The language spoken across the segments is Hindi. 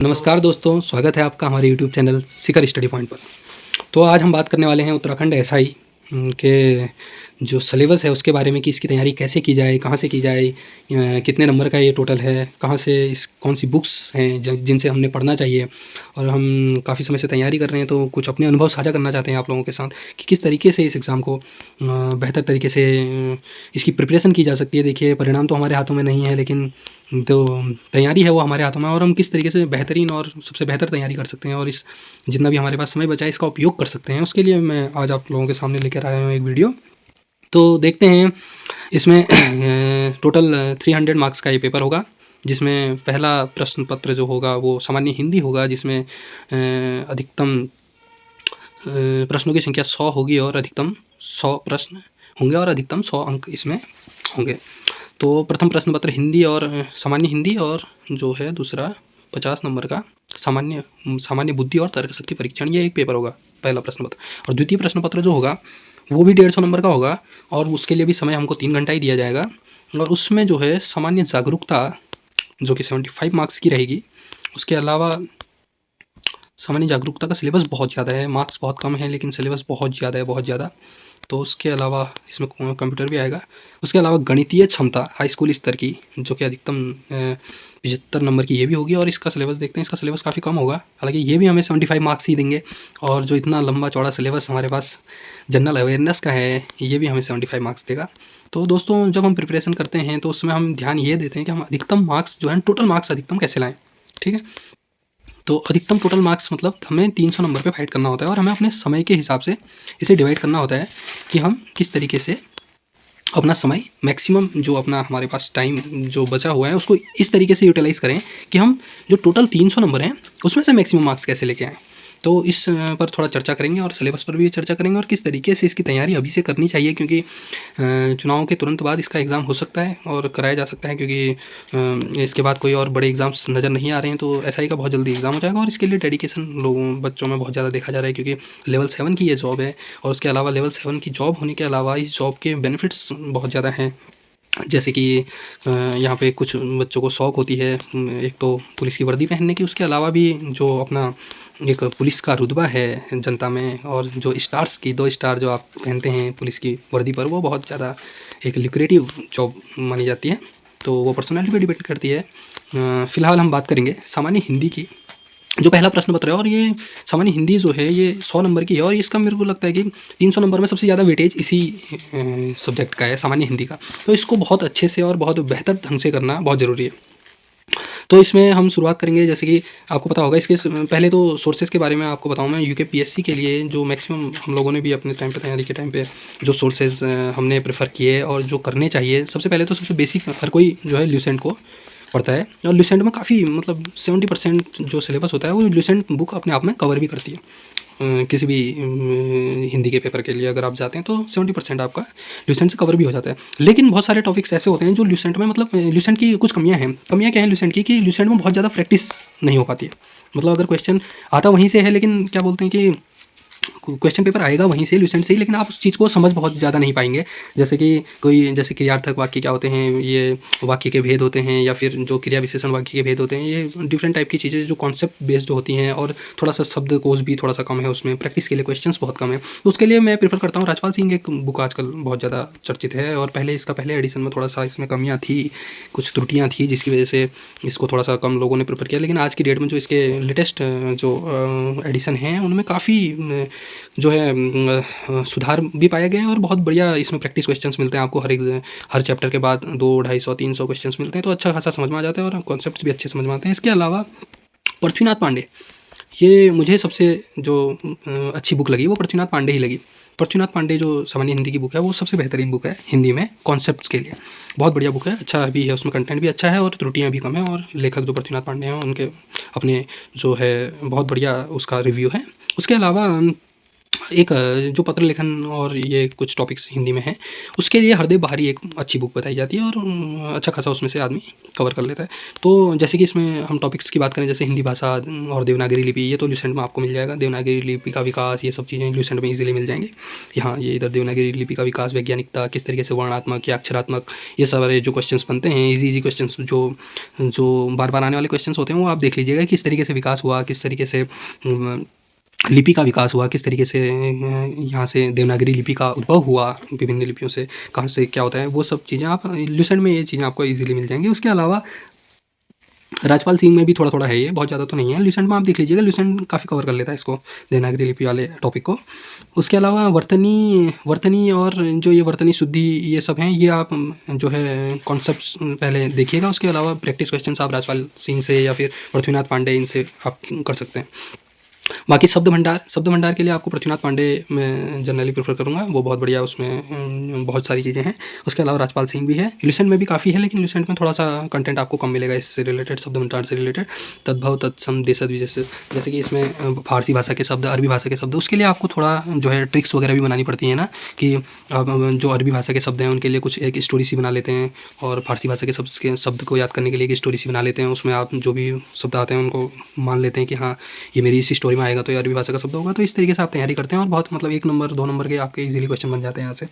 नमस्कार दोस्तों, स्वागत है आपका हमारे YouTube चैनल शिखर स्टडी पॉइंट पर। तो आज हम बात करने वाले हैं उत्तराखंड एसआई के जो सिलेबस है उसके बारे में कि इसकी तैयारी कैसे की जाए, कहाँ से की जाए, कितने नंबर का ये टोटल है, कहाँ से इस कौन सी बुक्स हैं जिनसे हमने पढ़ना चाहिए। और हम काफ़ी समय से तैयारी कर रहे हैं तो कुछ अपने अनुभव साझा करना चाहते हैं आप लोगों के साथ कि किस तरीके से इस एग्ज़ाम को बेहतर तरीके से इसकी प्रिपरेशन की जा सकती है। देखिए, परिणाम तो हमारे हाथों में नहीं है, लेकिन तो तैयारी है वो हमारे हाथों में, और हम किस तरीके से बेहतरीन और सबसे बेहतर तैयारी कर सकते हैं और इस जितना भी हमारे पास समय बचा है इसका उपयोग कर सकते हैं। उसके लिए मैं आज आप लोगों के सामने लेकर आया हूँ एक वीडियो। तो देखते हैं इसमें टोटल 300 मार्क्स का ये पेपर होगा, जिसमें पहला प्रश्न पत्र जो होगा वो सामान्य हिंदी होगा, जिसमें अधिकतम प्रश्नों की संख्या 100 होगी और अधिकतम 100 प्रश्न होंगे और अधिकतम 100 अंक इसमें होंगे। तो प्रथम प्रश्न पत्र हिंदी और सामान्य हिंदी, और जो है दूसरा 50 नंबर का सामान्य बुद्धि और तर्क शक्ति परीक्षण, ये एक पेपर होगा पहला प्रश्न पत्र। और द्वितीय प्रश्न पत्र जो होगा वो भी 150 नंबर का होगा, और उसके लिए भी समय हमको 3 घंटा ही दिया जाएगा। और उसमें जो है सामान्य जागरूकता जो कि 75 मार्क्स की रहेगी। उसके अलावा सामान्य जागरूकता का सिलेबस बहुत ज़्यादा है, मार्क्स बहुत कम है लेकिन सिलेबस बहुत ज़्यादा है, बहुत ज़्यादा। तो उसके अलावा इसमें कंप्यूटर भी आएगा। उसके अलावा गणितीय क्षमता हाई स्कूल स्तर की जो कि अधिकतम 75 नंबर की ये भी होगी, और इसका सिलेबस देखते हैं। इसका सिलेबस काफ़ी कम होगा, हालांकि ये भी हमें 75 मार्क्स ही देंगे। और जो इतना लंबा चौड़ा सिलेबस हमारे पास जनरल अवेयरनेस का है, ये भी हमें 75 मार्क्स देगा। तो दोस्तों, जब हम प्रिपरेशन करते हैं तो उसमें हम ध्यान ये देते हैं कि हम अधिकतम मार्क्स जो है टोटल मार्क्स अधिकतम कैसे लाएँ, ठीक है। तो अधिकतम टोटल मार्क्स मतलब हमें 300 नंबर पे फाइट करना होता है, और हमें अपने समय के हिसाब से इसे डिवाइड करना होता है कि हम किस तरीके से अपना समय मैक्सिमम जो अपना हमारे पास टाइम जो बचा हुआ है उसको इस तरीके से यूटिलाइज़ करें कि हम जो टोटल 300 नंबर हैं उसमें से मैक्सिमम मार्क्स कैसे लेके आएँ। तो इस पर थोड़ा चर्चा करेंगे और सिलेबस पर भी चर्चा करेंगे और किस तरीके से इसकी तैयारी अभी से करनी चाहिए, क्योंकि चुनाव के तुरंत बाद इसका एग्ज़ाम हो सकता है और कराया जा सकता है, क्योंकि इसके बाद कोई और बड़े एग्ज़ाम्स नज़र नहीं आ रहे हैं। तो एसआई का बहुत जल्दी एग्ज़ाम हो जाएगा, और इसके लिए डेडिकेशन बच्चों में बहुत ज़्यादा देखा जा रहा है, क्योंकि लेवल 7 की ये जॉब है। और उसके अलावा लेवल 7 की जॉब होने के अलावा इस जॉब के बेनिफिट्स बहुत ज़्यादा हैं। जैसे कि यहाँ पे कुछ बच्चों को शौक़ होती है एक तो पुलिस की वर्दी पहनने की, उसके अलावा भी जो अपना एक पुलिस का रुतबा है जनता में, और जो स्टार्स की 2 स्टार जो आप पहनते हैं पुलिस की वर्दी पर, वो बहुत ज़्यादा एक ल्यूक्रेटिव जॉब मानी जाती है। तो वो पर्सनैलिटी पे डिपेंड करती है। फ़िलहाल हम बात करेंगे सामान्य हिंदी की, जो पहला प्रश्न पत्र है। और ये सामान्य हिंदी जो है ये 100 नंबर की है, और इसका मेरे को लगता है कि 300 नंबर में सबसे ज़्यादा वेटेज इसी सब्जेक्ट का है, सामान्य हिंदी का। तो इसको बहुत अच्छे से और बहुत बेहतर ढंग से करना बहुत ज़रूरी है। तो इसमें हम शुरुआत करेंगे, जैसे कि आपको पता होगा इसके पहले तो सोर्सेज़ के बारे में आपको बताऊँ मैं। यूके पीएससी के लिए जो मैक्सिमम हम लोगों ने भी अपने टाइम पे तैयारी के टाइम पे जो सोर्सेज़ हमने प्रेफर किए और जो करने चाहिए, सबसे पहले तो सबसे बेसिक हर कोई जो है ल्यूसेंट को पढ़ता है। और ल्यूसेंट में काफ़ी मतलब 70% जो सिलेबस होता है वो ल्यूसेंट बुक अपने आप में कवर भी करती है। किसी भी हिंदी के पेपर के लिए अगर आप जाते हैं तो 70% आपका ल्यूसेंट से कवर भी हो जाता है। लेकिन बहुत सारे टॉपिक्स ऐसे होते हैं जो ल्यूसेंट में, मतलब ल्यूसेंट की कुछ कमियां हैं। कमियां क्या हैं ल्यूसेंट की, कि ल्यूसेंट में बहुत ज़्यादा प्रैक्टिस नहीं हो पाती है। मतलब अगर क्वेश्चन आता वहीं से है, लेकिन क्या बोलते हैं कि क्वेश्चन पेपर आएगा वहीं से ल्यूसेंट से ही, लेकिन आप उस चीज़ को समझ बहुत ज़्यादा नहीं पाएंगे। जैसे कि जैसे क्रियार्थक वाक्य क्या होते हैं, ये वाक्य के भेद होते हैं, या फिर जो क्रिया विशेषण वाक्य के भेद होते हैं, ये डिफरेंट टाइप की चीज़ें जो कॉन्सेप्ट बेस्ड होती हैं। और थोड़ा सा शब्दकोश भी थोड़ा सा कम है उसमें, प्रैक्टिस के लिए क्वेश्चंस बहुत कम है। तो उसके लिए मैं प्रेफर करता हूँ राजपाल सिंह, एक बुक आजकल बहुत ज़्यादा चर्चित है, और पहले एडिशन में थोड़ा सा इसमें कमियाँ थी, कुछ त्रुटियाँ थी, जिसकी वजह से इसको थोड़ा सा कम लोगों ने प्रेफर किया। लेकिन आज की डेट में जो इसके लेटेस्ट जो एडिशन हैं उनमें काफ़ी जो है सुधार भी पाया गया है, और बहुत बढ़िया इसमें प्रैक्टिस क्वेश्चंस मिलते हैं आपको। हर चैप्टर के बाद 200, 250, 300 क्वेश्चंस मिलते हैं, तो अच्छा खासा समझ में आ जाता है और कॉन्सेप्ट्स भी अच्छे समझ में आते हैं। इसके अलावा पृथ्वीनाथ पांडे, ये मुझे सबसे जो अच्छी बुक लगी वो पृथ्वीनाथ पांडे ही लगी। पृथ्वीनाथ पांडे जो सामान्य हिंदी की बुक है वो सबसे बेहतरीन बुक है हिंदी में कॉन्सेप्ट्स के लिए। बहुत बढ़िया बुक है, अच्छा भी है, उसमें कंटेंट भी अच्छा है और त्रुटियाँ भी कम है। और लेखक जो पृथ्वीनाथ पांडे हैं उनके अपने जो है बहुत बढ़िया उसका रिव्यू है। उसके अलावा एक जो पत्र लेखन और ये कुछ टॉपिक्स हिंदी में हैं, उसके लिए हरदेव बहारी एक अच्छी बुक बताई जाती है और अच्छा खासा उसमें से आदमी कवर कर लेता है। तो जैसे कि इसमें हम टॉपिक्स की बात करें, जैसे हिंदी भाषा और देवनागरी लिपि, ये तो ल्यूसेंट में आपको मिल जाएगा। देवनागरी लिपि का विकास, ये सब चीज़ें ल्यूसेंट में ईजिली मिल जाएंगे। यहाँ ये इधर देवनागरी लिपि का विकास, वैज्ञानिकता, किस तरीके से वर्णात्मक या अक्षरात्मक, ये सारे जो क्वेश्चंस बनते हैं, इजी क्वेश्चंस जो बार बार आने वाले क्वेश्चंस होते हैं, वो आप देख लीजिएगा किस तरीके से विकास हुआ, किस तरीके से लिपि का विकास हुआ, किस तरीके से यहाँ से देवनागरी लिपि का उद्भव हुआ, विभिन्न लिपियों से कहाँ से क्या होता है, वो सब चीज़ें आप ल्यूसेंट में ये चीज़ें आपको इजीली मिल जाएंगी। उसके अलावा राजपाल सिंह में भी थोड़ा थोड़ा है, ये बहुत ज़्यादा तो नहीं है। ल्यूसेंट में आप देख लीजिएगा, ल्यूसेंट काफ़ी कवर कर लेता है इसको, देवनागरी लिपि वाले टॉपिक को। उसके अलावा वर्तनी और जो ये वर्तनी शुद्धि, ये सब हैं, ये आप जो है कॉन्सेप्ट्स पहले देखिएगा। उसके अलावा प्रैक्टिस क्वेश्चन आप राजपाल सिंह से या फिर पृथ्वीनाथ पांडे, इनसे आप कर सकते हैं। बाकी शब्द भंडार के लिए आपको पृथ्वीनाथ पांडे मैं जनरली प्रेफर करूँगा, वो बहुत बढ़िया, उसमें बहुत सारी चीज़ें हैं। उसके अलावा राजपाल सिंह भी है, ल्यूसेंट में भी काफ़ी है, लेकिन ल्यूसेंट में थोड़ा सा कंटेंट आपको कम मिलेगा इससे रिलेटेड, शब्द भंडार से रिलेटेड। तद्भव, तत्सम, देशज, विदेशज, जैसे कि इसमें फारसी भाषा के शब्द, अरबी भाषा के शब्द, उसके लिए आपको थोड़ा जो है ट्रिक्स वगैरह भी बनानी पड़ती है ना, कि जो अरबी भाषा के शब्द हैं उनके लिए कुछ एक स्टोरी सी बना लेते हैं, और फारसी भाषा के शब्द को याद करने के लिए एक स्टोरी सी बना लेते हैं। उसमें आप जो भी शब्द आते हैं उनको मान लेते हैं कि हाँ ये मेरी इसी स्टोरी में आएगा तो ये अरबी भाषा का शब्द होगा। तो इस तरीके से आप तैयारी करते हैं और बहुत मतलब 1 नंबर 2 नंबर के आपके इजीली क्वेश्चन बन जाते हैं यहाँ से।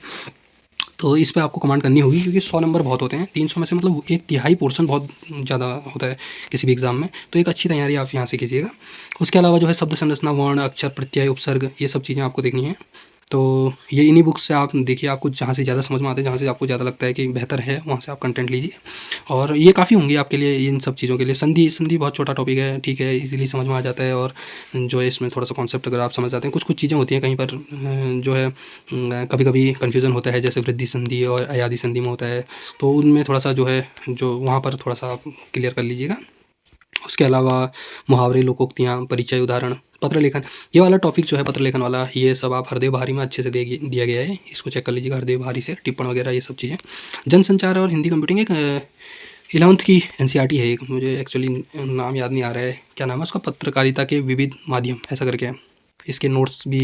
तो इस पे आपको कमांड करनी होगी, क्योंकि 100 नंबर बहुत होते हैं, 300 में से मतलब 1/3 पोर्शन बहुत ज़्यादा होता है किसी भी एग्जाम में। तो एक अच्छी तैयारी आप यहाँ से कीजिएगा। उसके अलावा जो है शब्द संरचना, वर्ण, अक्षर, प्रत्यय, उपसर्ग, ये सब चीज़ें आपको देखनी है। तो ये इन्हीं बुक्स से आप देखिए, आपको जहाँ से ज़्यादा समझ में आता है, जहाँ से आपको ज़्यादा लगता है कि बेहतर है, वहाँ से आप कंटेंट लीजिए, और ये काफ़ी होंगी आपके लिए इन सब चीज़ों के लिए। संधि बहुत छोटा टॉपिक है, ठीक है, इजीली समझ में आ जाता है, और जो है इसमें थोड़ा सा कॉन्सेप्ट अगर आप समझ जाते हैं, कुछ चीज़ें होती हैं कहीं पर जो है कभी कभी कन्फ्यूज़न होता है, जैसे वृद्धि संधि और अयादि संधि में होता है, तो उनमें थोड़ा सा जो है जो वहाँ पर थोड़ा सा आप क्लियर कर लीजिएगा। उसके अलावा मुहावरे, लोकोक्तियाँ, परिचय, उदाहरण, पत्र लेखन, ये वाला टॉपिक जो है पत्र लेखन वाला, ये सब आप हरदेव बहारी में अच्छे से दिया गया है, इसको चेक कर लीजिएगा हरदेव बहारी से, टिप्पण वगैरह ये सब चीज़ें। जनसंचार और हिंदी कंप्यूटिंग एक 11th की एनसीईआरटी है एक, मुझे एक्चुअली नाम याद नहीं आ रहा है, क्या नाम है उसका, पत्रकारिता के विविध माध्यम ऐसा करके है। इसके नोट्स भी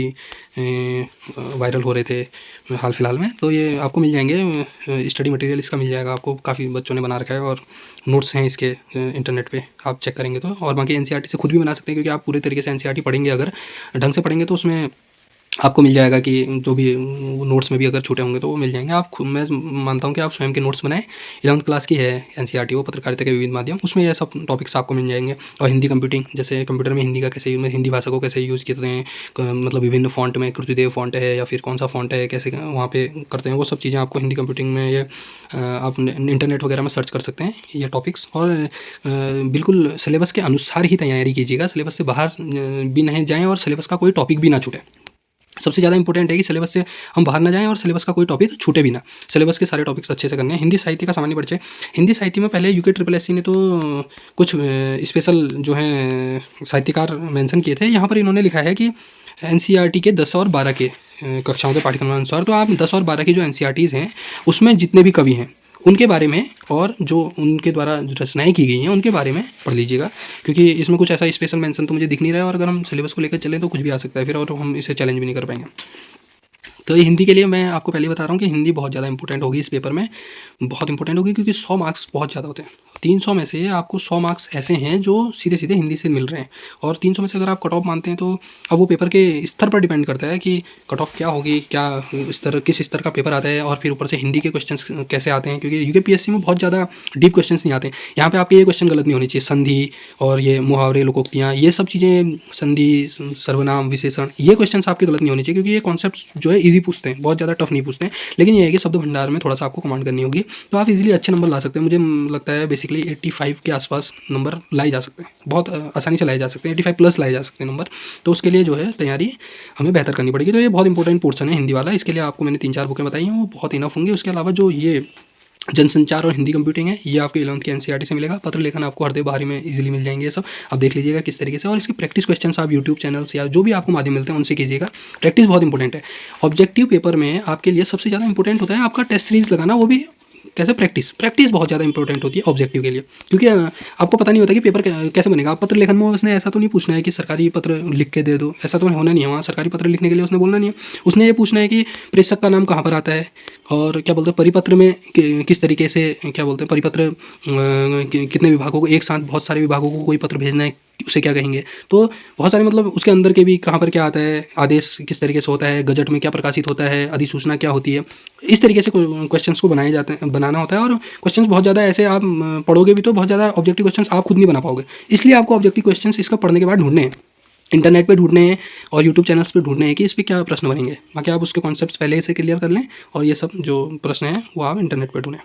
वायरल हो रहे थे हाल फिलहाल में, तो ये आपको मिल जाएंगे, स्टडी मटेरियल इसका मिल जाएगा आपको, काफ़ी बच्चों ने बना रखा है और नोट्स हैं इसके इंटरनेट पे, आप चेक करेंगे तो। और बाकी एनसीईआरटी से खुद भी बना सकते हैं, क्योंकि आप पूरे तरीके से एनसीईआरटी पढ़ेंगे, अगर ढंग से पढ़ेंगे तो उसमें आपको मिल जाएगा कि जो भी नोट्स में भी अगर छूटे होंगे तो वो मिल जाएंगे। आप खुद, मैं मानता हूँ कि आप स्वयं के नोट्स बनाएं। 11th क्लास की है एनसीईआरटी, वो पत्रकारिता के विविध माध्यम, उसमें ये सब टॉपिक्स आपको मिल जाएंगे। और हिंदी कंप्यूटिंग, जैसे कंप्यूटर में हिंदी का कैसे, हिंदी भाषा को कैसे यूज़ करते हैं, मतलब विभिन्न फॉन्ट में, कृतिदेव फॉन्ट है या फिर कौन सा फॉन्ट है, कैसे वहाँ पे करते हैं, वो सब चीज़ें आपको हिंदी कंप्यूटिंग में ये आप इंटरनेट वगैरह में सर्च कर सकते हैं ये टॉपिक्स। और बिल्कुल सिलेबस के अनुसार ही तैयारी कीजिएगा, सिलेबस से बाहर भी नहीं जाएँ और सिलेबस का कोई टॉपिक भी ना छूटे। सबसे ज़्यादा इंपॉर्टेंट है कि सिलेबस से हम बाहर ना जाएं और सिलेबस का कोई टॉपिक छूटे भी ना। सिलेबस के सारे टॉपिक्स अच्छे से करने हैं। हिंदी साहित्य का सामान्य परिचय, हिंदी साहित्य में पहले UKSSC ने तो कुछ स्पेशल जो है साहित्यकार मेंशन किए थे, यहाँ पर इन्होंने लिखा है कि एनसीईआरटी के 10 और 12 के कक्षाओं के पाठ्यक्रम अनुसार, तो आप 10 और 12 की जो एनसीईआरटीज़ हैं उसमें जितने भी कवि हैं उनके बारे में और जो उनके द्वारा जो रचनाएँ की गई हैं उनके बारे में पढ़ लीजिएगा, क्योंकि इसमें कुछ ऐसा स्पेशल मेंशन तो मुझे दिख नहीं रहा है, और अगर हम सिलेबस को लेकर चलें तो कुछ भी आ सकता है फिर, और हम इसे चैलेंज भी नहीं कर पाएंगे। तो ये हिंदी के लिए मैं आपको पहले बता रहा हूँ कि हिंदी बहुत ज़्यादा इंपॉर्टेंट होगी इस पेपर में, बहुत इंपॉर्टेंट होगी, क्योंकि 100 मार्क्स बहुत ज़्यादा होते हैं। 300 में से आपको 100 मार्क्स ऐसे हैं जो सीधे सीधे हिंदी से मिल रहे हैं, और 300 में से अगर आप कट ऑफ मानते हैं तो अब वो पेपर के स्तर पर डिपेंड करता है कि कट ऑफ क्या होगी, क्या स्तर, किस स्तर का पेपर आता है, और फिर ऊपर से हिंदी के क्वेश्चन कैसे आते हैं, क्योंकि UKPSC में बहुत ज़्यादा डीप क्वेश्चन नहीं आते हैं। यहाँ पर आपके ये क्वेश्चन गलत नहीं होने चाहिए, संधि और ये मुहावरे, लोकोक्तियाँ, ये सब चीज़ें, संधि, सर्वनाम, विशेषण, ये क्वेश्चन आपके गलत नहीं होने चाहिए, क्योंकि ये कॉन्सेप्ट जो है ईजी पूछते हैं, बहुत ज़्यादा टफ नहीं पूछते हैं। लेकिन ये है कि शब्द भंडार में थोड़ा सा आपको कमांड करनी होगी, तो आप इजीली अच्छे नंबर ला सकते हैं। मुझे लगता है बेसिकली 85 के आसपास नंबर लाए जा सकते हैं, बहुत आसानी से लाए जा सकते हैं, 85 प्लस लाए जा सकते हैं नंबर। तो उसके लिए जो है तैयारी हमें बेहतर करनी पड़ेगी। तो ये बहुत इंपॉर्टेंट पोर्शन है हिंदी वाला, इसके लिए आपको मैंने 3-4 बुकें बताई हैं, वो बहुत इनफ होंगी। उसके अलावा जो ये जनसंचार और हिंदी कंप्यूटिंग है, ये आपके 11th की एनसीईआरटी से मिलेगा। पत्र लेखन आपको हरदेव बहारी में इजीली मिल जाएंगे, ये सब आप देख लीजिएगा किस तरीके से। और इसके प्रैक्टिस क्वेश्चंस आप यूट्यूब चैनल से या जो भी आपको माध्यम मिलते हैं उनसे कीजिएगा, प्रैक्टिस बहुत इंपॉर्टेंट है। ऑब्जेक्टिव पेपर में आपके लिए सबसे ज़्यादा इंपॉर्टेंट होता है आपका टेस्ट सीरीज लगाना, वो भी कैसे प्रैक्टिस बहुत ज़्यादा इंपॉर्टेंट होती है ऑब्जेक्टिव के लिए, क्योंकि आपको पता नहीं होता कि पेपर कैसे बनेगा। आप पत्र लेखन में उसने ऐसा तो नहीं पूछना है कि सरकारी पत्र लिख के दे दो, ऐसा तो होना नहीं है। वहाँ सरकारी पत्र लिखने के लिए उसने बोलना नहीं है, उसने ये पूछना है कि प्रेषक का नाम कहाँ पर आता है, और क्या बोलते हैं परिपत्र में किस तरीके से, क्या बोलते हैं परिपत्र कितने विभागों को, एक साथ बहुत सारे विभागों को कोई पत्र भेजना है उसे क्या कहेंगे। तो बहुत सारे मतलब उसके अंदर के भी कहाँ पर क्या आता है, आदेश किस तरीके से होता है, गजट में क्या प्रकाशित होता है, अधिसूचना क्या होती है, इस तरीके से क्वेश्चंस को बनाए जाते हैं, बनाना होता है। और क्वेश्चंस बहुत ज़्यादा ऐसे आप पढ़ोगे भी तो बहुत ज़्यादा ऑब्जेक्टिव क्वेश्चंस आप खुद नहीं बना पाओगे, इसलिए आपको ऑब्जेक्टिव क्वेश्चंस इसका पढ़ने के बाद ढूंढने हैं, इंटरनेट पे ढूंढने हैं और यूट्यूब चैनल्स पे ढूंढने हैं कि इस पर क्या प्रश्न बनेंगे। बाकी आप उसके कॉन्सेप्ट पहले से क्लियर कर लें और ये सब जो प्रश्न हैं वो आप इंटरनेट पे ढूंढें,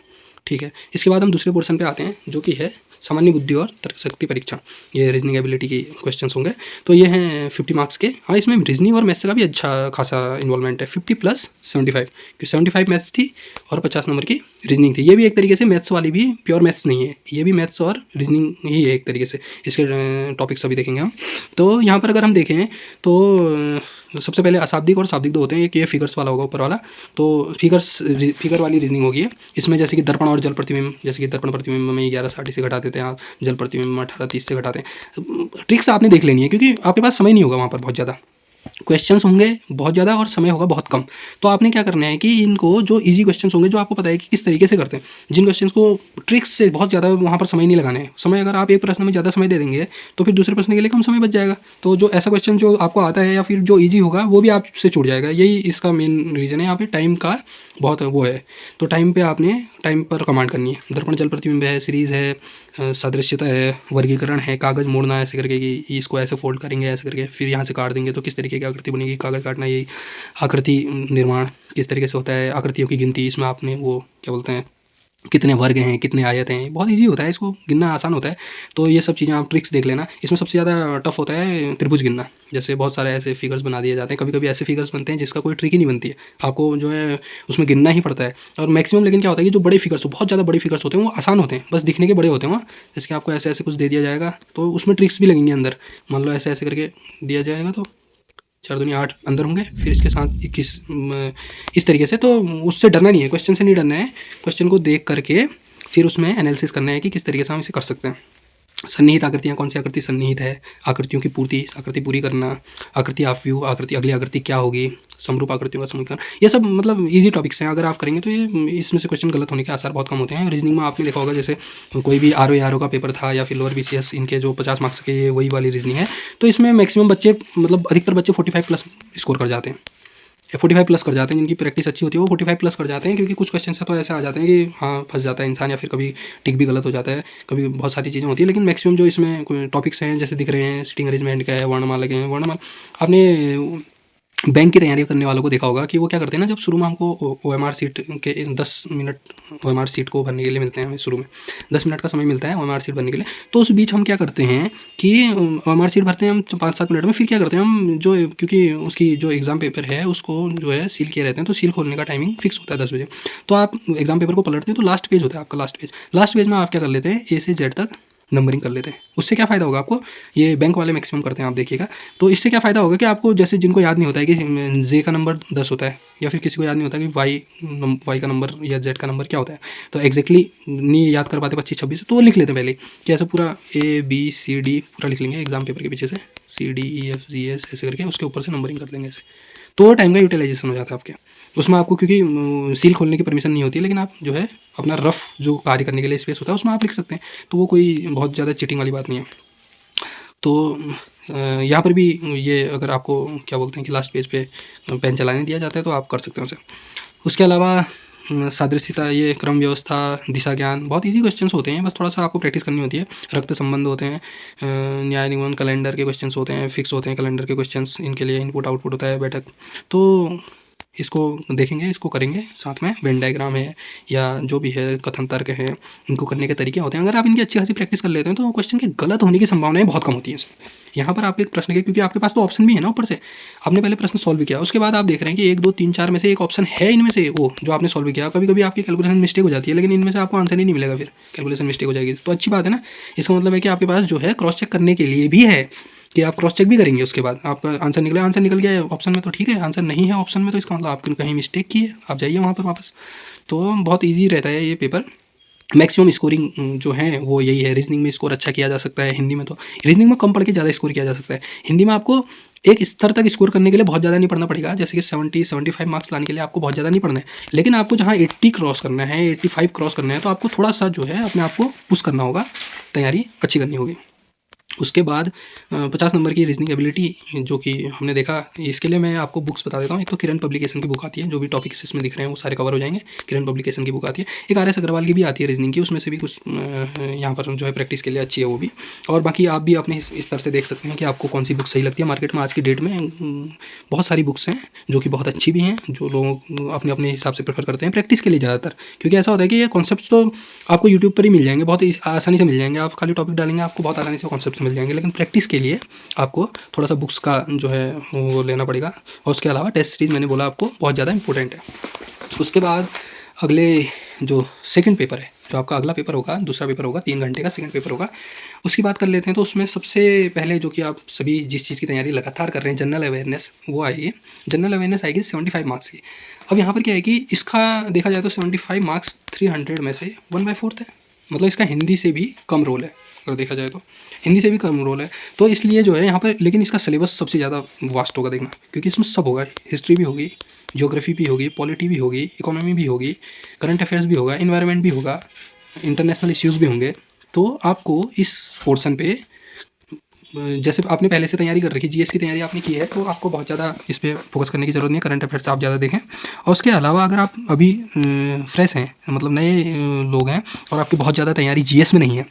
ठीक है। इसके बाद हम दूसरे पोर्शन पे आते हैं जो कि है सामान्य बुद्धि और तर्कशक्ति परीक्षण। ये रीजनिंग एबिलिटी की क्वेश्चंस होंगे, तो ये हैं 50 मार्क्स के। हाँ, इसमें रीजनिंग और मैथ्स का भी अच्छा खासा इन्वॉल्वमेंट है, 50 + 75, कि 75 मैथ्स थी और 50 नंबर की रीजनिंग थी। ये भी एक तरीके से मैथ्स वाली भी प्योर मैथ्स नहीं है, ये भी मैथ्स और रीजनिंग ही है एक तरीके से। इसके टॉपिक्स अभी देखेंगे हम। तो यहाँ पर अगर हम देखें तो सबसे पहले अशाब्दिक और शाब्दिक दो होते हैं, एक ये फिगर्स वाला होगा ऊपर वाला, तो फिगर वाली रीजनिंग होगी इसमें, जैसे कि दर्पण और जल प्रतिबिंब। जैसे कि दर्पण प्रतिबिंब में 1160 से घटा देते हैं आप, जल प्रतिबिंब में 1830 से घटाते हैं। ट्रिक्स आपने देख लेनी है क्योंकि आपके पास समय नहीं होगा वहाँ पर, बहुत ज़्यादा क्वेश्चंस होंगे बहुत ज़्यादा और समय होगा बहुत कम। तो आपने क्या करना है कि इनको जो इजी क्वेश्चंस होंगे, जो आपको पता है कि किस तरीके से करते हैं, जिन क्वेश्चंस को ट्रिक्स से बहुत ज़्यादा वहाँ पर समय नहीं लगाना है। समय अगर आप एक प्रश्न में ज़्यादा समय दे देंगे तो फिर दूसरे प्रश्न के लिए कम समय बच जाएगा। तो जो ऐसा क्वेश्चन जो आपको आता है या फिर जो ईजी होगा वो भी आपसे छूट जाएगा। यही इसका मेन रीज़न है। यहाँ पे टाइम का बहुत वो है, तो टाइम पे आपने टाइम पर कमांड करनी है। दर्पण जल प्रतिबिंब है, सीरीज़ है, सादृश्यता है, वर्गीकरण है, कागज़ मोड़ना ऐसे करके कि इसको ऐसे फोल्ड करेंगे ऐसे करके, फिर यहाँ से काट देंगे तो किस तरीके की आकृति बनेगी, कागज़ काटना, यही आकृति निर्माण किस तरीके से होता है, आकृतियों की गिनती, इसमें आपने वो क्या बोलते हैं कितने वर्ग हैं, कितने आयत हैं, बहुत इजी होता है, इसको गिनना आसान होता है। तो ये सब चीज़ें आप ट्रिक्स देख लेना। इसमें सबसे ज़्यादा टफ होता है त्रिभुज गिनना। जैसे बहुत सारे ऐसे फिगर्स बना दिए जाते हैं, कभी कभी ऐसे फिगर्स बनते हैं जिसका कोई ट्रिक ही नहीं बनती है, आपको जो है उसमें गिनना ही पड़ता है। और मैक्सिमम लेकिन क्या होता है कि जो बड़े फिगर्स बहुत ज़्यादा बड़े फिगर्स होते हैं वो आसान होते हैं, बस दिखने के बड़े होते हैं। वहाँ जैसे कि आपको ऐसे ऐसे कुछ दे दिया जाएगा तो उसमें ट्रिक्स भी लगेंगे अंदर। मान लो ऐसे ऐसे करके दिया जाएगा तो 4 दूनी 8 अंदर होंगे, फिर इसके साथ 21 इस तरीके से। तो उससे डरना नहीं है, क्वेश्चन से नहीं डरना है। क्वेश्चन को देख करके फिर उसमें एनालिसिस करना है कि किस तरीके से हम इसे कर सकते हैं। सन्निहित आकृतियाँ, कौन सी आकृति सन्निहित है, आकृतियों की पूर्ति, आकृति पूरी करना, आकृति ऑफ व्यू, आकृति अगली आकृति क्या होगी, समरूप आकृतियों का समीकरण, ये सब मतलब इजी टॉपिक्स हैं। अगर आप करेंगे तो ये इसमें से क्वेश्चन गलत होने के आसार बहुत कम होते हैं। रीजनिंग में आपने देखा होगा जैसे कोई भी आर ओ का पेपर था या फिर लोअर BCS, इनके जो 50 मार्क्स के ये वही वाली रीजनिंग है। तो इसमें मैक्सिमम बच्चे मतलब अधिकतर बच्चे 45+ स्कोर कर जाते हैं, 45+ कर जाते हैं। जिनकी प्रैक्टिस अच्छी होती है वो 45+ कर जाते हैं, क्योंकि कुछ क्वेश्चन से तो ऐसे आ जाते हैं कि हाँ फंस जाता है इंसान, या फिर कभी टिक भी गलत हो जाता है, कभी बहुत सारी चीज़ें होती है। लेकिन मैक्सिमम जो इसमें टॉपिक्स हैं जैसे दिख रहे हैं, सिटिंग अरेंजमेंट का है, वर्णमाला के हैं, वर्णमाला आपने बैंक की तैयारी करने वालों को देखा होगा कि वो क्या करते हैं ना, जब शुरू में हमको OMR सीट के 10 मिनट OMR सीट को भरने के लिए मिलते हैं, हमें शुरू में 10 मिनट का समय मिलता है OMR सीट भरने के लिए। तो उस बीच हम क्या करते हैं कि OMR सीट भरते हैं हम 5-7 मिनट में। फिर क्या करते हैं हम, जो क्योंकि उसकी जो एग्ज़ाम पेपर है उसको जो है सील किए रहते हैं, तो सील खोलने का टाइमिंग फिक्स होता है 10 बजे। तो आप एग्ज़ाम पेपर को पलटते हैं तो लास्ट पेज होता है आपका, लास्ट पेज में आप क्या कर लेते हैं, A से Z तक नंबरिंग कर लेते हैं। उससे क्या फ़ायदा होगा आपको, ये बैंक वाले मैक्सिमम करते हैं आप देखिएगा। तो इससे क्या फ़ायदा होगा कि आपको, जैसे जिनको याद नहीं होता है कि जे का नंबर 10 होता है, या फिर किसी को याद नहीं होता कि वाई का नंबर या जेड का नंबर क्या होता है, तो एग्जैक्टली नहीं याद कर पाते 25-26, तो वो लिख लेते हैं पहले कि ऐसा पूरा ABCD पूरा लिख लेंगे एग्जाम पेपर के पीछे से, CDEFGH ऐसे करके उसके ऊपर से नंबरिंग कर देंगे ऐसे। तो टाइम का यूटिलाइजेशन हो जाता है आपके उसमें। आपको क्योंकि सील खोलने की परमिशन नहीं होती है, लेकिन आप जो है अपना रफ जो कार्य करने के लिए स्पेस होता है उसमें आप लिख सकते हैं। तो वो कोई बहुत ज़्यादा चीटिंग वाली बात नहीं है। तो यहाँ पर भी ये अगर आपको क्या बोलते हैं कि लास्ट पेज पे पेन चलाने दिया जाता है तो आप कर सकते हैं उसे। उसके अलावा सादृश्यता, ये क्रम व्यवस्था, दिशा ज्ञान, बहुत इजी क्वेश्चंस होते हैं, बस थोड़ा सा आपको प्रैक्टिस करनी होती है। रक्त संबंध होते हैं, न्याय निगमन, कैलेंडर के क्वेश्चंस होते हैं, फिक्स होते हैं कैलेंडर के क्वेश्चंस, इनके लिए इनपुट आउटपुट होता है बैठक। तो इसको देखेंगे, इसको करेंगे साथ में। वेन डायग्राम है या जो भी है, कथन तर्क है, इनको करने के तरीके होते हैं। अगर आप इनकी अच्छी खासी प्रैक्टिस कर लेते हैं तो क्वेश्चन के गलत होने की संभावनाएं बहुत कम होती हैं इसमें। यहाँ पर आपके एक प्रश्न के, क्योंकि आपके पास तो ऑप्शन भी है ना, ऊपर से आपने पहले प्रश्न सॉल्व किया, उसके बाद आप देख रहे हैं कि 1, 2, 3, 4 में से एक ऑप्शन है इनमें से वो जो आपने सॉल्व किया। कभी कभी आपकी कैलकुलेशन मिस्टेक हो जाती है, लेकिन इनमें से आपको आंसर ही नहीं मिलेगा, फिर कैलकुलेशन मिस्टेक हो जाएगी। तो अच्छी बात है ना, इसका मतलब है कि आपके पास जो है क्रॉस चेक करने के लिए भी है, कि आप क्रॉस चेक भी करेंगे। उसके बाद आपका आंसर निकल गया है ऑप्शन में तो ठीक है, आंसर नहीं है ऑप्शन में तो इसका मतलब आपने कहीं मिस्टेक की है, आप जाइए वहाँ पर वापस। तो बहुत ईजी रहता है ये पेपर। मैक्सिमम स्कोरिंग जो है वो यही है। रीजनिंग में स्कोर अच्छा किया जा सकता है, हिंदी में तो रीजनिंग में कम पढ़ के ज़्यादा स्कोर किया जा सकता है। हिंदी में आपको एक स्तर तक स्कोर करने के लिए बहुत ज़्यादा नहीं पढ़ना पड़ेगा, जैसे कि 70-75 मार्क्स लाने के लिए आपको बहुत ज़्यादा नहीं पढ़ना है। लेकिन आपको जहाँ 80 क्रॉस करना है, 85 क्रॉस करना है, तो आपको थोड़ा सा जो है अपने आप को पुश करना होगा, तैयारी अच्छी करनी होगी। उसके बाद 50 नंबर की रीजनिंग एबिलिटी जो कि हमने देखा, इसके लिए मैं आपको बुक्स बता देता हूँ। एक तो किरण पब्लिकेशन की बुक आती है, जो भी टॉपिक्स इसमें दिख रहे हैं वो सारे कवर हो जाएंगे। किरण पब्लिकेशन की बुक आती है। एक आर एस अग्रवाल की भी आती है रीजनिंग की, उसमें से भी कुछ यहाँ पर जो है प्रैक्टिस के लिए अच्छी है वो भी। और बाकी आप भी अपने इस तरह से देख सकते हैं कि आपको कौन सी बुक सही लगती है। मार्केट में आज की डेट में बहुत सारी बुक्स हैं जो कि बहुत अच्छी भी हैं, जो लोग अपने अपने हिसाब से प्रेफर करते हैं प्रैक्टिस के लिए ज़्यादातर। क्योंकि ऐसा होता है कि ये कॉन्सेप्ट तो आपको यूट्यूब पर ही मिल जाएंगे, बहुत आसानी से मिल जाएंगे। आप खाली टॉपिक डालेंगे, आपको बहुत आसानी से कॉन्सेप्ट मिल जाएंगे। लेकिन प्रैक्टिस के लिए आपको थोड़ा सा बुक्स का जो है वो लेना पड़ेगा। और उसके अलावा टेस्ट सीरीज मैंने बोला आपको बहुत ज़्यादा इंपॉर्टेंट है। उसके बाद अगले जो सेकंड पेपर है, जो आपका अगला पेपर होगा, दूसरा पेपर होगा 3 घंटे का सेकंड पेपर होगा, उसकी बात कर लेते हैं। तो उसमें सबसे पहले जो कि आप सभी जिस चीज़ की तैयारी लगातार कर रहे हैं, जनरल अवेयरनेस, वो आएगी। जनरल अवेयरनेस आएगी 75 मार्क्स की। अब यहाँ पर क्या है कि इसका देखा जाए तो 75 मार्क्स 300 में से 1/4 है। मतलब इसका हिंदी से भी कम रोल है, अगर देखा जाए तो हिंदी से भी कम रोल है। तो इसलिए जो है यहाँ पर, लेकिन इसका सिलेबस सबसे ज़्यादा वास्ट होगा देखना, क्योंकि इसमें सब होगा। हिस्ट्री भी होगी, ज्योग्राफी भी होगी, पॉलिटी भी होगी, इकोनॉमी भी होगी, करंट अफेयर्स भी होगा, इन्वायरमेंट भी होगा, इंटरनेशनल इश्यूज़ भी होंगे। तो आपको इस पोर्शन पे, जैसे आपने पहले से तैयारी कर रखी, जीएस की तैयारी आपने की है, तो आपको बहुत ज़्यादा इस पर फोकस करने की ज़रूरत नहीं है। करंट अफेयर्स आप ज़्यादा देखें। और उसके अलावा अगर आप अभी फ्रेश हैं, मतलब नए लोग हैं, और आपकी बहुत ज़्यादा तैयारी जीएस में नहीं है,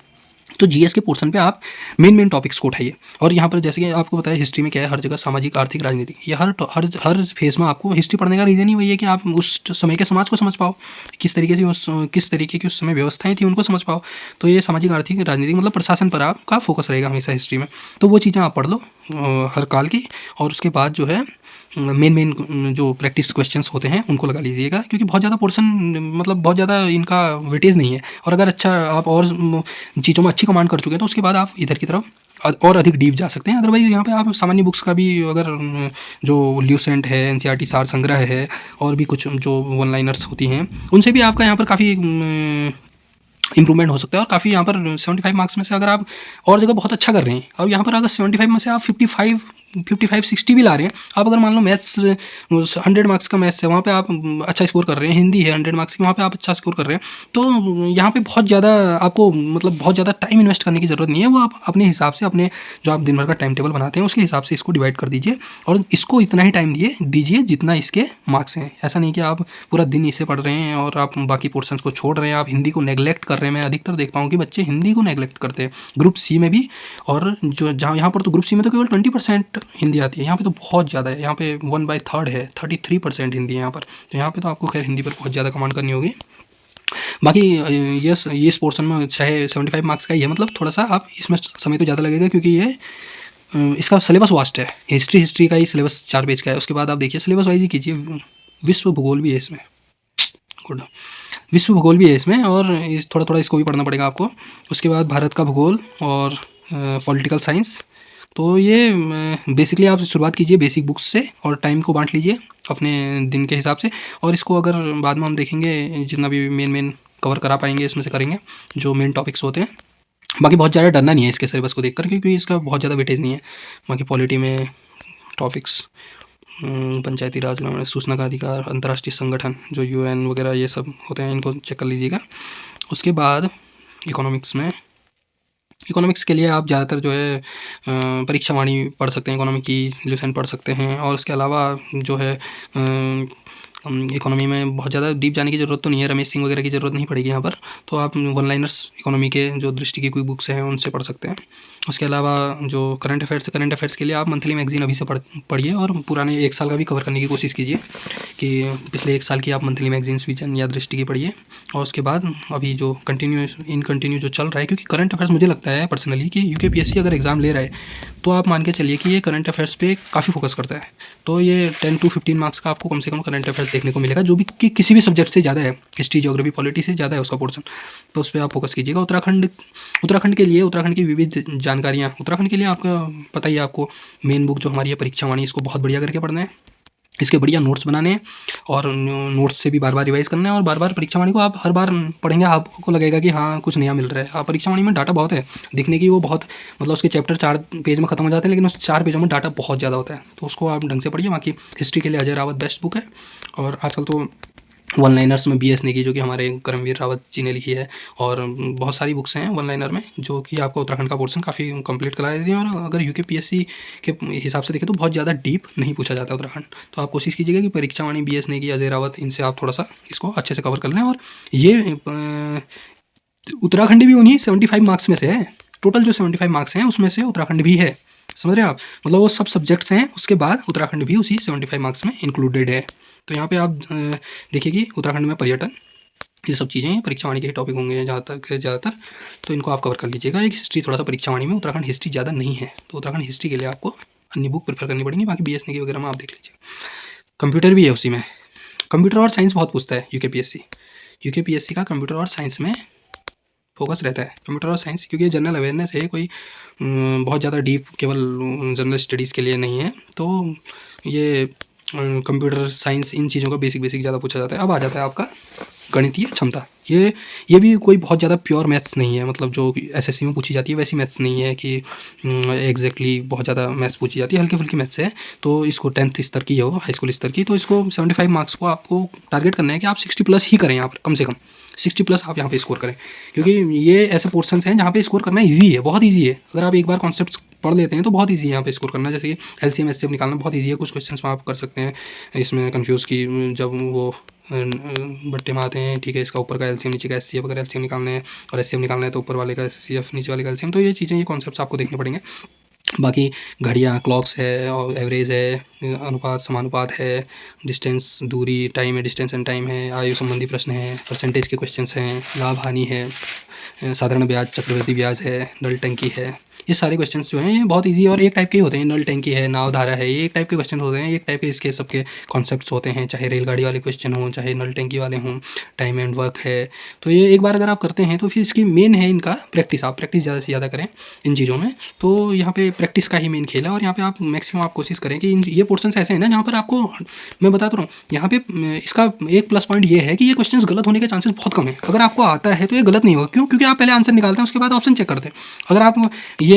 तो जीएस के पोर्शन पे आप मेन टॉपिक्स को उठाइए। और यहाँ पर जैसे कि आपको पता है हिस्ट्री में क्या है, हर जगह सामाजिक, आर्थिक, राजनीतिक, ये हर फेज में आपको हिस्ट्री पढ़ने का रीज़न ही वही है कि आप उस समय के समाज को समझ पाओ, किस तरीके की उस समय व्यवस्थाएं थी उनको समझ पाओ। तो ये सामाजिक, आर्थिक, राजनीतिक मतलब प्रशासन पर आपका फोकस रहेगा हमेशा हिस्ट्री में। तो वो चीज़ें आप पढ़ लो हर काल की। और उसके बाद जो है मेन जो प्रैक्टिस क्वेश्चंस होते हैं उनको लगा लीजिएगा, क्योंकि बहुत ज़्यादा पोर्शन, मतलब बहुत ज़्यादा इनका वेटेज नहीं है। और अगर अच्छा आप और चीज़ों में अच्छी कमांड कर चुके हैं, तो उसके बाद आप इधर की तरफ और अधिक डीप जा सकते हैं। अदरवाइज़ यहाँ पे आप सामान्य बुक्स का भी, अगर जो ल्यूसेंट है, एनसीईआरटी सार संग्रह है, और भी कुछ जो वन लाइनर्स होती हैं, उनसे भी आपका यहाँ पर काफ़ी इंप्रूवमेंट हो सकता है। और काफ़ी यहाँ पर 75 मार्क्स में से अगर आप और जगह बहुत अच्छा कर रहे हैं, अब यहाँ पर अगर 75 में से आप 55-60 भी ला रहे हैं, आप अगर मान लो मैथ्स 100 मार्क्स का मैथ्स है, वहाँ पे आप अच्छा स्कोर कर रहे हैं, हिंदी है 100 मार्क्स की, वहाँ पे आप अच्छा स्कोर कर रहे हैं, तो यहाँ पे बहुत ज़्यादा आपको, मतलब बहुत ज़्यादा टाइम इन्वेस्ट करने की ज़रूरत नहीं है। वो आप अपने हिसाब से, अपने जो आप दिन भर का टाइम टेबल बनाते हैं उसके हिसाब से इसको डिवाइड कर दीजिए, और इसको इतना ही टाइम दीजिए जितना इसके मार्क्स हैं। ऐसा नहीं कि आप पूरा दिन इसे पढ़ रहे हैं और आप बाकी पोर्शंस को छोड़ रहे हैं, आप हिंदी को नेग्लेक्ट कर रहे हैं। मैं अधिकतर देखता हूँ कि बच्चे हिंदी को नेग्लेक्ट करते हैं, ग्रुप सी में भी। और जो जहाँ यहाँ पर तो ग्रुप सी में तो केवल 20% हिंदी आती है, यहाँ पे तो बहुत ज़्यादा है। यहाँ पे 1/3 है, 33% हिंदी है यहाँ पर। तो यहाँ पे तो आपको खैर हिंदी पर बहुत ज़्यादा कमांड करनी होगी। बाकी ये इस पोर्शन में चाहे 75 मार्क्स का ही है, मतलब थोड़ा सा आप इसमें समय तो ज़्यादा लगेगा, क्योंकि ये इसका सिलेबस वास्ट है। हिस्ट्री का ही सिलेबस 4 पेज का है। उसके बाद आप देखिए सिलेबस वाइज ही कीजिए। विश्व भूगोल भी है इसमें, गुड, विश्व भूगोल भी है इसमें, और थोड़ा थोड़ा इसको भी पढ़ना पड़ेगा आपको। उसके बाद भारत का भूगोल और पॉलिटिकल साइंस। तो ये बेसिकली आप शुरुआत कीजिए बेसिक बुक्स से, और टाइम को बांट लीजिए अपने दिन के हिसाब से। और इसको अगर बाद में हम देखेंगे, जितना भी मेन कवर करा पाएंगे इसमें से करेंगे, जो मेन टॉपिक्स होते हैं। बाकी बहुत ज़्यादा डरना नहीं है इसके सिलेबस को देखकर, क्योंकि इसका बहुत ज़्यादा वेटेज नहीं है। बाकी पॉलिटी में टॉपिक्स, पंचायती राज, सूचना का अधिकार, अंतर्राष्ट्रीय संगठन जो UN वगैरह ये सब होते हैं, इनको चेक कर लीजिएगा। उसके बाद इकोनॉमिक्स के लिए आप ज़्यादातर जो है परीक्षा वाणी पढ़ सकते हैं, इकोनॉमिक की ल्यूसेंट पढ़ सकते हैं। और उसके अलावा जो है इकोनॉमी में बहुत ज़्यादा डीप जाने की ज़रूरत तो नहीं है, रमेश सिंह वगैरह की ज़रूरत नहीं पड़ेगी यहाँ पर। तो आप वन लाइनर्स इकोनॉमी के जो दृष्टि की कोई बुक्स हैं उनसे पढ़ सकते हैं। उसके अलावा जो करंट अफेयर्स के लिए आप मंथली मैगजीन अभी से पढ़िए, और पुराने 1 साल का भी कवर करने की कोशिश कीजिए, कि पिछले 1 साल की आप मंथली मैगजीन्स विजन या दृष्टि की पढ़िए। और उसके बाद अभी जो कंटिन्यू जो चल रहा है, क्योंकि करंट अफेयर्स मुझे लगता है पर्सनली कि UPSC अगर एग्ज़ाम ले रहा है, तो आप मान के चलिए कि ये करंट अफेयर्स पे काफ़ी फोकस करता है। तो ये 10 to 15 मार्क्स का आपको कम से कम करंट अफेयर्स देखने को मिलेगा, जो भी कि किसी भी सब्जेक्ट से ज़्यादा है, हिस्ट्री, ज्योग्राफी, पॉलिटी से ज़्यादा है उसका पोर्शन। तो उस पर आप फोकस कीजिएगा। उत्तराखंड के लिए, उत्तराखंड की विविध जानकारियाँ, उत्तराखंड के लिए आपका पता ही है, आपको मेन बुक जो हमारी है परीक्षा वाणी, इसको बहुत बढ़िया करके पढ़ना है। इसके बढ़िया नोट्स बनाने हैं और नोट्स से भी बार बार रिवाइज करना है और बार बार परीक्षा वाणी को आप हर बार पढ़ेंगे, आपको लगेगा कि हाँ कुछ नया मिल रहा है। परीक्षा वाणी में डाटा बहुत है दिखने की, वो बहुत मतलब उसके चैप्टर 4 पेज में खत्म हो जाते हैं, लेकिन उस 4 पेजों में डाटा बहुत ज़्यादा होता है, तो उसको आप ढंग से पढ़िए। बाकी हिस्ट्री के लिए अजय रावत बेस्ट बुक है। और आजकल तो वन लाइनर्स में BS नेगी जो कि हमारे करमवीर रावत जी ने लिखी है, और बहुत सारी बुक्स हैं वन लाइनर में जो कि आपको उत्तराखंड का पोर्शन काफ़ी कंप्लीट करा देती हैं। और अगर UKPSC के हिसाब से देखें तो बहुत ज़्यादा डीप नहीं पूछा जाता उत्तराखंड, तो आप कोशिश कीजिएगा कि परीक्षा वाणी, BS नेगी, अजय रावत, इनसे आप थोड़ा सा इसको अच्छे से कवर कर लें। और ये उत्तराखंड भी उन्हीं 75 मार्क्स में से है। टोटल जो 75 मार्क्स हैं उसमें से उत्तराखंड भी है, समझ रहे हैं आप, मतलब वो सब सब्जेक्ट्स हैं, उसके बाद उत्तराखंड भी उसी 75 मार्क्स में इंक्लूडेड है। तो यहाँ पे आप देखिए कि उत्तराखंड में पर्यटन, ये सब चीज़ें परीक्षा वाणी के टॉपिक होंगे जहाँ तक ज़्यादातर, तो इनको आप कवर कर लीजिएगा। एक हिस्ट्री थोड़ा सा परीक्षा वाणी में, उत्तराखंड हिस्ट्री ज़्यादा नहीं है, तो उत्तराखंड हिस्ट्री के लिए आपको अन्य बुक प्रेफर करनी पड़ेंगी। बाकी BS नेगी वगैरह में आप देख लीजिए। कंप्यूटर भी है उसी में, कंप्यूटर और साइंस बहुत पूछता है UKPSC का कंप्यूटर और साइंस में फोकस रहता है, कंप्यूटर और साइंस, क्योंकि ये जनरल अवेयरनेस है, कोई बहुत ज़्यादा डीप केवल जनरल स्टडीज़ के लिए नहीं है। तो ये कंप्यूटर साइंस इन चीज़ों का बेसिक ज़्यादा पूछा जाता है। अब आ जाता है आपका गणितीय क्षमता। ये भी कोई बहुत ज़्यादा प्योर मैथ्स नहीं है, मतलब जो SSC में पूछी जाती है वैसी मैथ्स नहीं है कि एग्जैक्टली बहुत ज़्यादा मैथ्स पूछी जाती है, हल्की फुल्की मैथ्स है। तो इसको 10th स्तर की हो, हाई स्कूल स्तर की, तो इसको 75 मार्क्स को आपको टारगेट करना है कि आप 60+ ही करें यहाँ पर, कम से कम 60+ आप यहाँ पे स्कोर करें, क्योंकि ये ऐसे पोर्शंस हैं जहाँ पे स्कोर करना ईजी है, बहुत ईजी है। अगर आप एक बार कॉन्सेप्ट्स पढ़ लेते हैं तो बहुत ईजी है यहाँ पे स्कोर करना। जैसे कि LCM SCM निकालना बहुत ईजी है, कुछ क्वेश्चंस आप कर सकते हैं इसमें कंफ्यूज की, जब वो बट्टे में आते हैं, ठीक है, इसका ऊपर का LCM नीचे का SCF अगर LCM निकालना है, और SCM निकालना है तो ऊपर वाले का SCF नीचे वाले का LCM, तो ये चीज़ें, ये कॉन्सेप्ट्स आपको देखने पड़ेंगे। बाकी घड़ियाँ, क्लॉक्स है, और एवरेज है, अनुपात समानुपात है, डिस्टेंस दूरी, टाइम है, डिस्टेंस एंड टाइम है, आयु संबंधी प्रश्न है, परसेंटेज के क्वेश्चंस हैं, लाभ हानि है, साधारण ब्याज, चक्रवृद्धि ब्याज है, नल टंकी है। ये सारे क्वेश्चंस जो हैं ये बहुत इजी और एक टाइप के ही होते हैं। नल टंकी है, नाव धारा है, ये एक टाइप के क्वेश्चन होते हैं, एक टाइप के इसके सबके कॉन्सेप्ट्स होते हैं, चाहे रेलगाड़ी वाले क्वेश्चन हों, चाहे नल टंकी वाले हों, टाइम एंड वर्क है। तो ये एक बार अगर आप करते हैं तो फिर इसकी मेन है इनका प्रैक्टिस, आप प्रैक्टिस ज़्यादा से ज़्यादा करें इन चीज़ों में। तो यहाँ पे प्रैक्टिस का ही मेन खेल है, और यहाँ पे आप मैक्सिमम आप कोशिश करें कि ये पोर्शंस ऐसे हैं ना जहाँ पर आपको, मैं बताता रहा हूँ, यहाँ पे इसका एक प्लस पॉइंट ये है कि ये क्वेश्चंस गलत होने के चांसेस बहुत कम है। अगर आपको आता है तो ये गलत नहीं होगा, क्यों? क्योंकि आप पहले आंसर निकालते हैं, उसके बाद ऑप्शन चेक करते हैं। अगर आप ये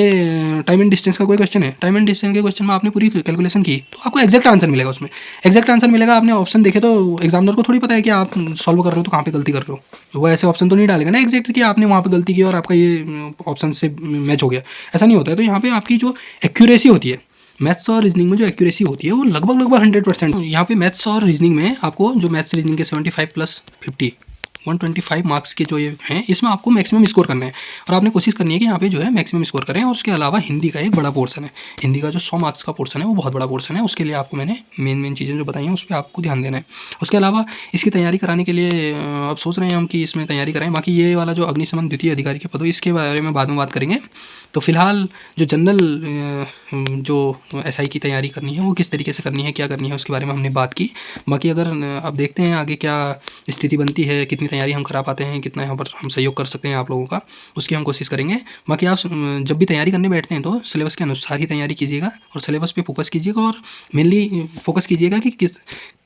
टाइम एंड डिस्टेंस का कोई क्वेश्चन है, टाइम एंड डिस्टेंस के क्वेश्चन में आपने पूरी कैलकुलेशन की तो आपको एग्जैक्ट आंसर मिलेगा, उसमें एग्जैक्ट आंसर मिलेगा। आपने ऑप्शन देखे तो एग्जामिनर को थोड़ी पता है कि आप सॉल्व कर रहे हो तो कहाँ पे गलती कर रहे हो, वो ऐसे ऑप्शन तो नहीं डालेगा ना एग्जैक्ट कि आपने वहाँ पे गलती की और आपका ये ऑप्शन से मैच हो गया, ऐसा नहीं होता है। तो यहाँ पे आपकी जो एक्यूरेसी होती है मैथ्स और रीजनिंग में, जो एक्यूरेसी होती है वो लगभग 100%। यहाँ पे मैथ्स और रीजनिंग में आपको जो मैथ्स रीजनिंग के 75+50 125 मार्क्स के जो ये हैं, इसमें आपको मैक्सिमम स्कोर करना है, और आपने कोशिश करनी है कि यहाँ पे जो है मैक्सिमम स्कोर करें। और उसके अलावा हिंदी का एक बड़ा पोर्शन है, हिंदी का जो 100 मार्क्स का पोर्शन है वो बहुत बड़ा पोर्शन है, उसके लिए आपको मैंने मेन चीज़ें जो बताई हैं उस पर आपको ध्यान देना है। उसके अलावा इसकी तैयारी कराने के लिए अब सोच रहे हैं हम कि इसमें तैयारी कराएं। बाकी ये वाला जो अग्निशमन द्वितीय अधिकारी के पद, इसके बारे में बाद में बात करेंगे। तो फिलहाल जो जनरल जो SI की तैयारी करनी है वो किस तरीके से करनी है, क्या करनी है, उसके बारे में हमने बात की। बाकी अगर अब देखते हैं आगे क्या स्थिति बनती है, कितनी तैयारी हम करा पाते हैं, कितना यहाँ पर हम सहयोग कर सकते हैं आप लोगों का, उसकी हम कोशिश करेंगे। बाकी आप जब भी तैयारी करने बैठते हैं तो सिलेबस के अनुसार ही तैयारी कीजिएगा, और सिलेबस पे फोकस कीजिएगा, और मेनली फोकस कीजिएगा कि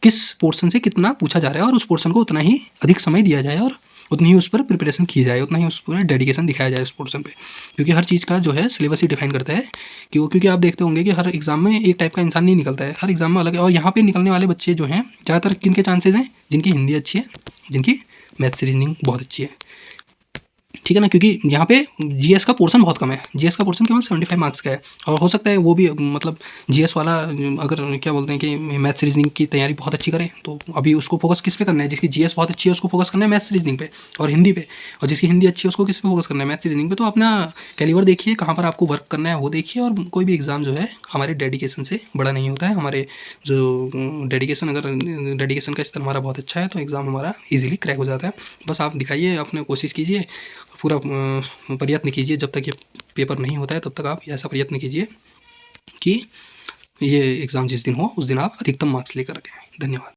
किस पोर्शन से कितना पूछा जा रहा है, और उस पोर्शन को उतना ही अधिक समय दिया जाए, और उतनी ही उस पर प्रिपरेशन की जाए, उतना ही उस पर डेडिकेशन दिखाया जाए उस पोर्शन पे। क्योंकि हर चीज़ का जो है सिलेबस ही डिफाइन करता है कि वो, क्योंकि आप देखते होंगे कि हर एग्जाम में एक टाइप का इंसान नहीं निकलता है, हर एग्जाम में अलग है। और यहाँ पे निकलने वाले बच्चे जो हैं ज़्यादातर किनके चांसेस हैं, जिनकी हिंदी अच्छी है, जिनकी मैथ्स रीजनिंग बहुत अच्छी है, ठीक है ना, क्योंकि यहाँ पे GS का पोर्शन बहुत कम है, GS का पोर्शन केवल 75 मार्क्स का है। और हो सकता है वो भी मतलब GS वाला अगर क्या बोलते हैं कि मैथ्स रीजनिंग की तैयारी बहुत अच्छी करे, तो अभी उसको फोकस किस पे करना है, जिसकी GS बहुत अच्छी है उसको फोकस करना है मैथ्स रीजनिंग पे और हिंदी पे, और जिसकी हिंदी अच्छी है उसको किस पे फोकस करना है, मैथ्स रीजनिंग पे। तो अपना कैलिबर देखिए, कहाँ पर आपको वर्क करना है वो देखिए। और कोई भी एग्ज़ाम जो है हमारे डेडिकेशन से बड़ा नहीं होता है, हमारे जो डेडिकेशन, अगर डेडिकेशन का स्तर हमारा बहुत अच्छा है तो एग्ज़ाम हमारा ईजिली क्रैक हो जाता है। बस आप दिखाइए, अपने कोशिश कीजिए, पूरा प्रयत्न कीजिए, जब तक ये पेपर नहीं होता है तब तक आप ऐसा प्रयत्न कीजिए कि ये एग्ज़ाम जिस दिन हो उस दिन आप अधिकतम मार्क्स लेकर आएँ। धन्यवाद।